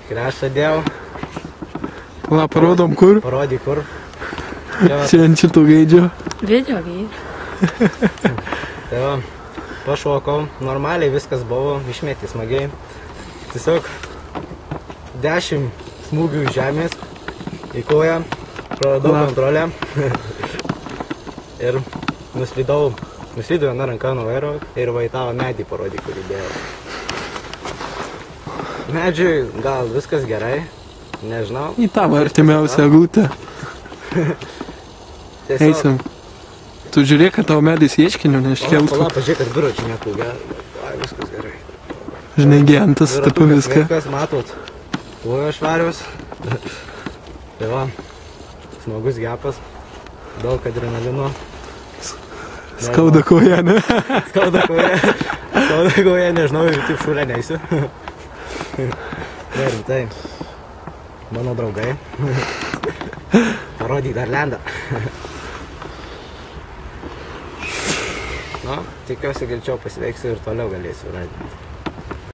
Krešą dėjau. Va, parodom kur. Parodyk kur. Čia ant šitų gaidžio. Video gaidžio. Tai va, pašokau, normaliai viskas buvo, išmėti smagiai. Tiesiog 10 smūgių iš žemės į koją, praradau kontrolę ir nuslydau viena ranka nuo vairo ir va į tavo medį parodį, kurį dėjau. Medžiui gal viskas gerai, nežinau. Į tavo artimiausią eglutę. Eisim. Tu žiūrėk, kad tavo medis ieškinių neiškeltų. Pala, pažiūrėk, kad biuračių nekūgia. Ai, viskas gerai. Žinai, gentas, tapu viską. Sveikas, matot. Kūjo švarius. Tai va, smagus gepas. Daug adrenalino. Skauda koja, ne? Skauda koja, nežinau, taip šūlę neisiu. Ne, rimtai. Mano draugai. Parodyk dar lendą. Nu, tikiuosi greičiau pasveiksiu ir toliau galėsiu radyti.